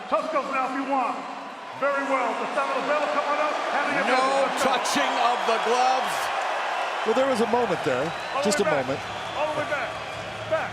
Tuscos now if you want. Very well. The sound of the bell coming up. No touching of the gloves. Well, there was a moment there. Just a moment. All the way back. Back.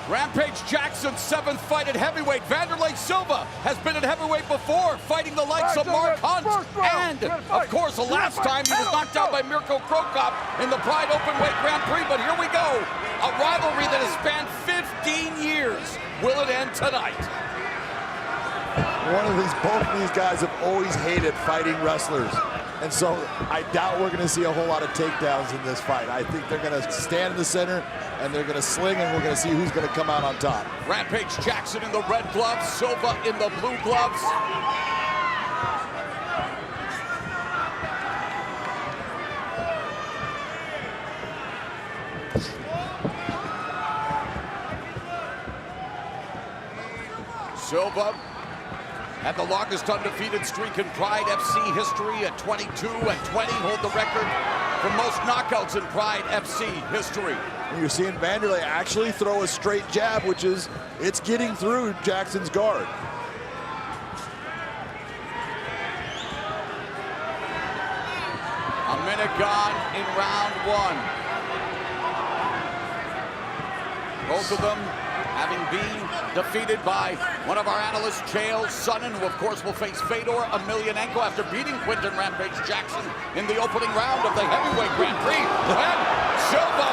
Rampage Jackson's 7th fight at heavyweight. Wanderlei Siva has been at heavyweight before, fighting the likes of Mark Hunt. And, of course, the last time he was knocked out by Mirko Krokop in the Pride Openweight Grand Prix. But here we go. A rivalry that has spanned 15 years. Will it end tonight? Both of these guys have always hated fighting wrestlers. And so I doubt we're going to see a whole lot of takedowns in this fight. I think they're going to stand in the center and they're going to sling, and we're going to see who's going to come out on top. Rampage Jackson in the red gloves, Silva in the blue gloves. Silva had the longest undefeated streak in Pride FC history at 22 and 20, hold the record for most knockouts in Pride FC history. And you're seeing Wanderlei actually throw a straight jab, which is, it's getting through Jackson's guard. A minute gone in round one. Both of them having been defeated by one of our analysts, Chael Sonnen, who of course will face Fedor Emelianenko after beating Quinton Rampage Jackson in the opening round of the heavyweight Grand Prix. And Silva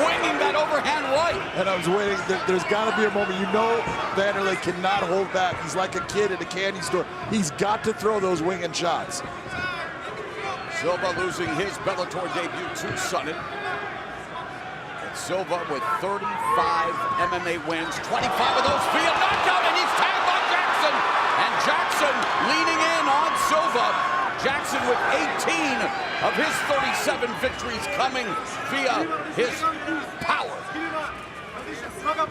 winging that overhand right. And I was waiting, there's gotta be a moment, you know Wanderlei cannot hold back. He's like a kid at a candy store. He's got to throw those winging shots. Silva losing his Bellator debut to Sonnen. Silva with 35 MMA wins, 25 of those via knockout, and he's tagged by Jackson. And Jackson leaning in on Silva. Jackson with 18 of his 37 victories coming via his power.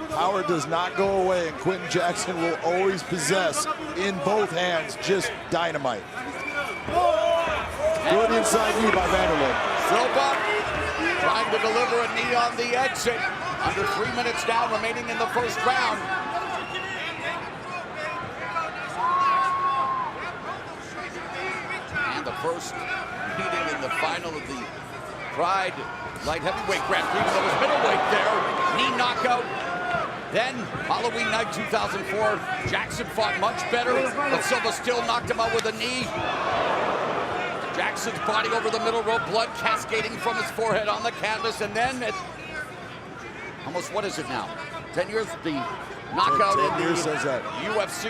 Power does not go away, and Quinton Jackson will always possess in both hands just dynamite. Good inside knee by Wanderlei. Silva trying to deliver a knee on the exit. Under 3 minutes down remaining in the first round. And the first meeting in the final of the Pride Light Heavyweight Grand Prix. There was middleweight there. Knee knockout. Then, Halloween night 2004, Jackson fought much better, but Silva still knocked him out with a knee. Jackson's body over the middle rope, blood cascading from his forehead on the canvas, and then at almost, what is it now? 10 years, the knockout in the UFC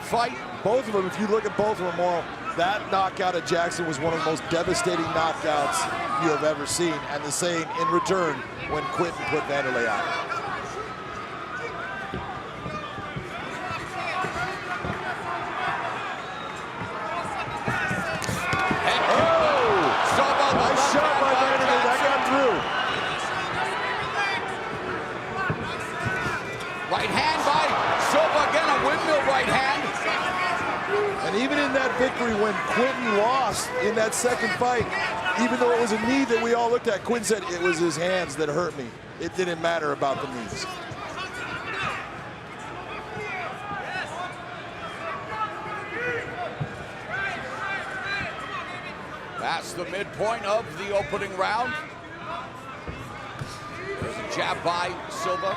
fight. Both of them, if you look at both of them, that knockout at Jackson was one of the most devastating knockouts you have ever seen, and the same in return when Quinton put Wanderlei out. Right hand by Silva, again a windmill right hand. And even in that victory when Quinton lost in that second fight, even though it was a knee that we all looked at, Quinton said it was his hands that hurt me. It didn't matter about the knees. Past the midpoint of the opening round. There's a jab by Silva.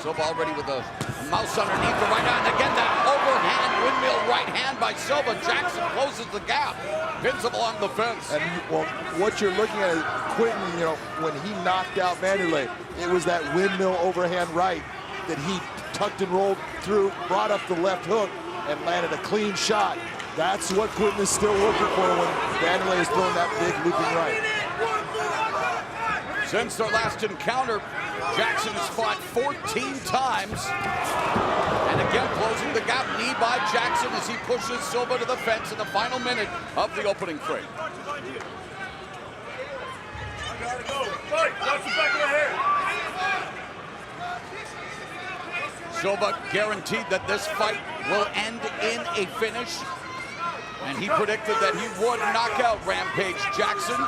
Silva already with a mouse underneath the right hand. Again, that overhand windmill right hand by Silva. Jackson closes the gap, pins him along the fence. And well, what you're looking at is Quinton, you know, when he knocked out Wanderlei, it was that windmill overhand right that he tucked and rolled through, brought up the left hook, and landed a clean shot. That's what Quinton is still looking for when Wanderlei is throwing that big looping right. Since their last encounter, Jackson has fought 14 times. And again, closing the gap, knee by Jackson as he pushes Silva to the fence in the final minute of the opening frame. Silva guaranteed that this fight will end in a finish. And he predicted that he would knock out Rampage Jackson.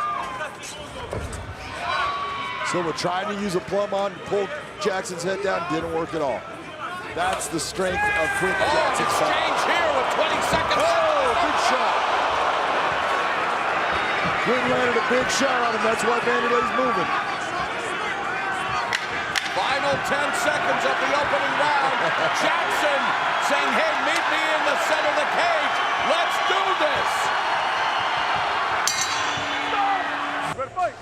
Silva tried to use a plumb on, pulled Jackson's head down, didn't work at all. That's the strength of Quinton Oh, Jackson's exchange here with 20 seconds left. Oh, big shot. Quinton landed a big shot on him. That's why Wanderlei's moving. Final 10 seconds of the opening round. Jackson saying, hey, meet me in the center of the cage. Let's do this. You ready to fight?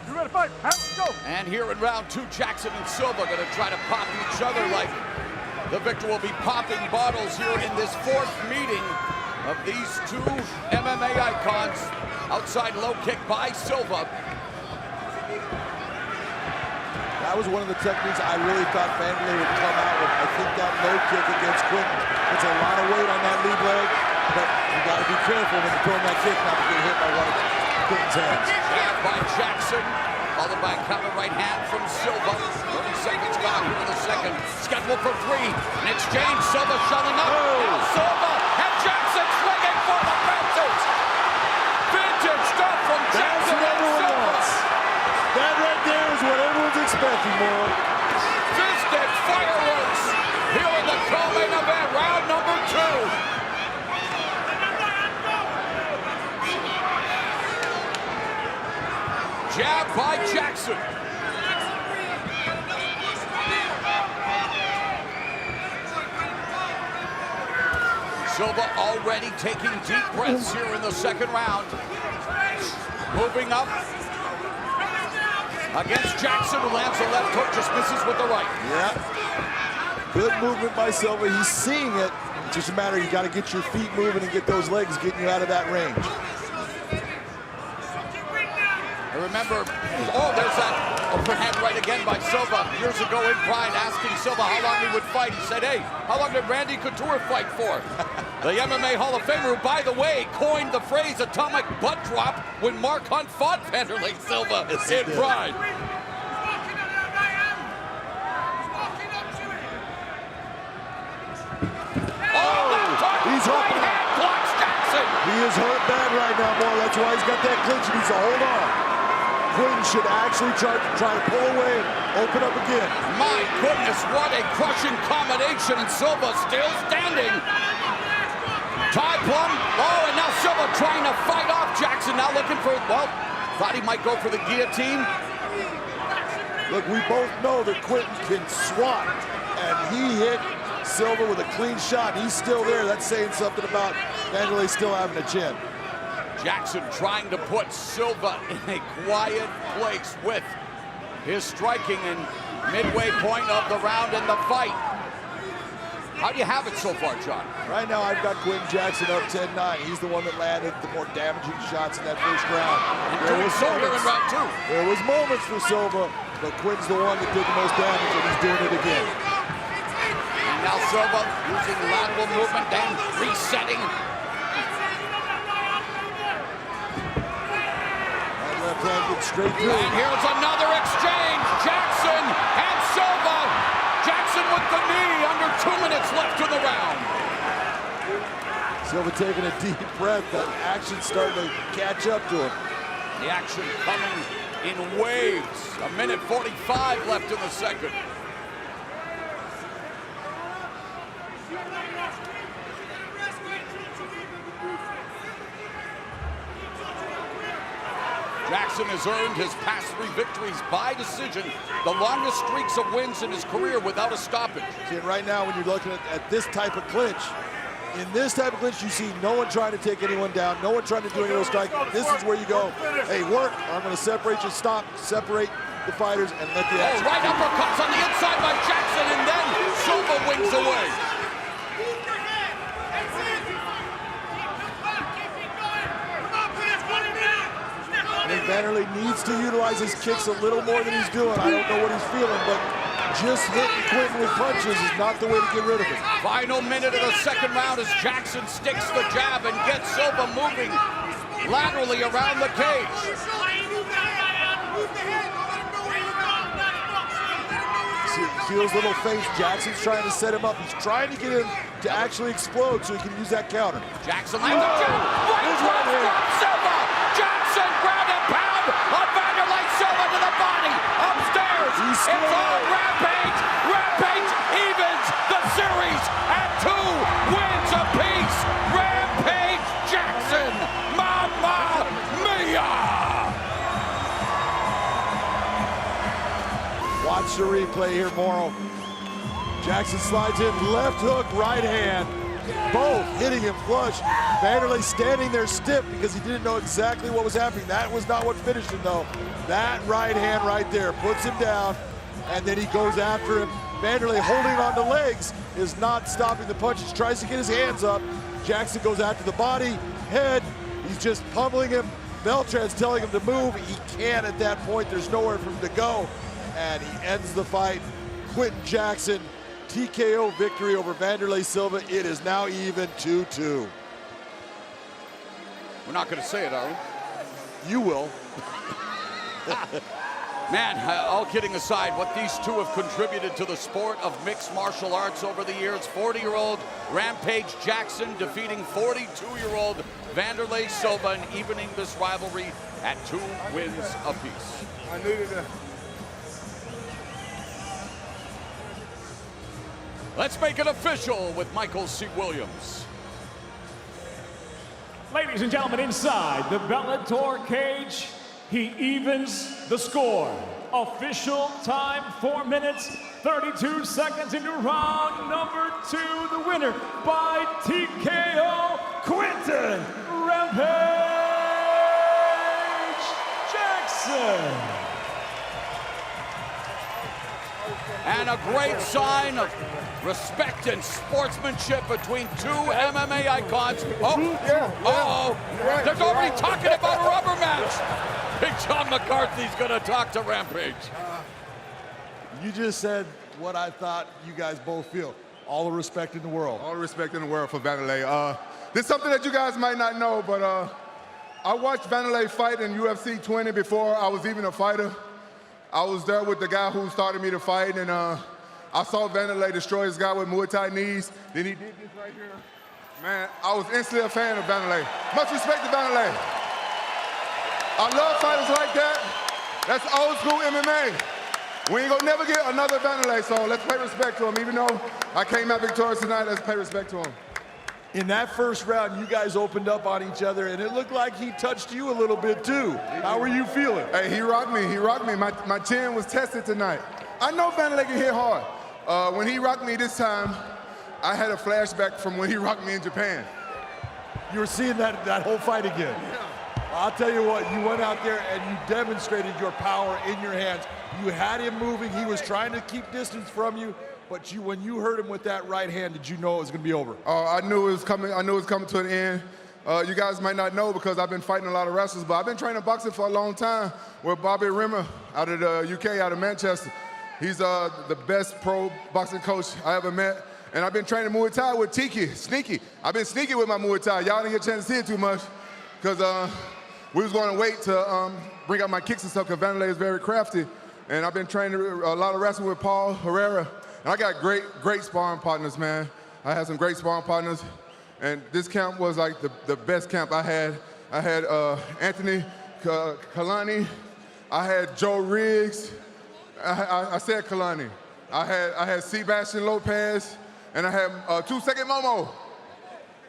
You ready to fight? Let's go. And here in round 2, Jackson and Silva going to try to pop each other like the victor will be popping bottles here in this 4th meeting of these 2 MMA icons. Outside low kick by Silva. That was one of the techniques I really thought Wanderlei would come out with. I think that low kick against Quinton, it's a lot of weight on that lead leg, but you got to be careful when you're throwing that kick not to get hit by one of Quinton's hands. Jab by Jackson, followed by a counter right hand from Silva. 30 seconds gone here in the second. Scheduled for 3. In exchange, Silva shelling up. Now Silva and Jackson swinging for the fences. Vintage stuff from Jackson and Silva. That right there is what everyone's expecting, more. Fisted fireworks here in the co-main event, round number 2. Jab by Jackson. Silva already taking deep breaths here in the second round. Moving up against Jackson, who lands the left hook, just misses with the right. Yeah. Good movement by Silva. He's seeing it. It's just a matter, you got to get your feet moving and get those legs getting you out of that range. I remember, there's that overhand right again by Silva. Years ago in Pride, asking Silva how long he would fight. He said, hey, how long did Randy Couture fight for? The MMA Hall of Famer, who, by the way, coined the phrase atomic butt drop when Mark Hunt fought Wanderlei Silva in Pride. He's hurt. Right hand blocks Jackson. He is hurt bad right now, boy. That's why he's got that clinch. He needs to hold on. Quinton should actually try to pull away and open up again. My goodness, what a crushing combination, and Silva still standing. Tie plum. Oh, and now Silva trying to fight off Jackson. Now looking for, well, thought he might go for the guillotine. Look, we both know that Quinton can swat, and he hit Silva with a clean shot. He's still there. That's saying something about Wanderlei still having a chin. Jackson trying to put Silva in a quiet place with his striking and midway point of the round in the fight. How do you have it so far, John? Right now, I've got Quinton Jackson up 10-9. He's the one that landed the more damaging shots in that first round. There was so here in round 2. There was moments for Silva, but Quinton's the one that did the most damage, and he's doing it again. And now Silva using lateral movement, then resetting. Left hand gets straight through. And here's another exchange. Jackson and Silva. Jackson with the knee. Under 2 minutes left in the round. Silva taking a deep breath. That action's starting to catch up to him. The action coming in waves. 1:45 left in the second. Jackson has earned his past 3 victories by decision, the longest streaks of wins in his career without a stoppage. See, right now, when you're looking at this type of clinch, in this type of clinch, you see no one trying to take anyone down, no one trying to do any of those strikes. This is where you go, hey, work, I'm going to separate you, stop, separate the fighters, and let the action. Right uppercuts on the inside by Jackson, and then Silva wings away. I think Wanderlei needs to utilize his kicks a little more than he's doing. I don't know what he's feeling, but just hitting Quinton with punches is not the way to get rid of him. Final minute of the second round as Jackson sticks the jab and gets Silva moving laterally around the cage. See those little feints? Jackson's trying to set him up. He's trying to get him to actually explode so he can use that counter. Jackson lands a jab. Right cross from Silva. Jackson ground and pound on Wanderlei Silva to the body. Upstairs. It's on Rampage. Rampage evens the piece, Rampage Jackson, Mamma Mia! Watch the replay here, Morrow. Jackson slides in, left hook, right hand. Both hitting him flush. Wanderlei standing there stiff because he didn't know exactly what was happening. That was not what finished him, though. That right hand right there puts him down, and then he goes after him. Wanderlei holding on to legs is not stopping the punches, tries to get his hands up. Jackson goes after the body, head. He's just pummeling him. Beltran's telling him to move. He can't at that point. There's nowhere for him to go. And he ends the fight. Quinton Jackson, TKO victory over Wanderlei Silva. It is now even 2-2. We're not going to say it, are we? You will. Man, all kidding aside, what these two have contributed to the sport of mixed martial arts over the years. 40-year-old Rampage Jackson defeating 42-year-old Wanderlei Silva and evening this rivalry at 2 wins apiece. I needed that. Let's make it official with Michael C. Williams. Ladies and gentlemen, inside the Bellator cage, he evens the score. Official time, 4 minutes, 32 seconds into round number 2. The winner by TKO, Quinton Rampage Jackson. And a great sign of respect and sportsmanship between two MMA icons. They're already talking about a rubber match. Big John McCarthy's gonna talk to Rampage. You just said what I thought you guys both feel. All the respect in the world. All the respect in the world for Wanderlei. This is something that you guys might not know, but I watched Wanderlei fight in UFC 20 before I was even a fighter. I was there with the guy who started me to fight, and I saw Wanderlei destroy this guy with Muay Thai knees. Then he did this right here. Man, I was instantly a fan of Wanderlei. Much respect to Wanderlei. I love fighters like that. That's old school MMA. We ain't gonna never get another Wanderlei, so let's pay respect to him. Even though I came out victorious tonight, let's pay respect to him. In that first round, you guys opened up on each other, and it looked like he touched you a little bit too. How were you feeling? Hey, he rocked me, he rocked me. My chin was tested tonight. I know Wanderlei can hit hard. When he rocked me this time, I had a flashback from when he rocked me in Japan. You were seeing that whole fight again. Yeah. I'll tell you what, you went out there and you demonstrated your power in your hands. You had him moving, he was trying to keep distance from you, but when you hurt him with that right hand, did you know it was gonna be over? I knew it was coming. I knew it was coming to an end. You guys might not know because I've been fighting a lot of wrestlers, but I've been training boxing for a long time with Bobby Rimmer out of the UK, out of Manchester. He's the best pro boxing coach I ever met. And I've been training Muay Thai with Tiki, Sneaky. I've been sneaky with my Muay Thai. Y'all didn't get a chance to see it too much because we was going to wait to bring out my kicks and stuff because Wanderlei is very crafty. And I've been training a lot of wrestling with Paul Herrera. And I got great sparring partners, man. I had some great sparring partners. And this camp was like the best camp I had. I had Anthony Kalani. I had Joe Riggs. I said Kalani. I had Sebastian Lopez. And I had 2-second Momo.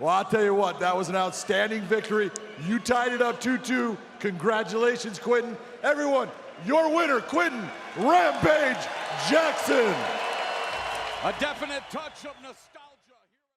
Well, I'll tell you what, that was an outstanding victory. You tied it up 2-2. Congratulations, Quinton. Everyone, your winner, Quinton Rampage Jackson. A definite touch of nostalgia.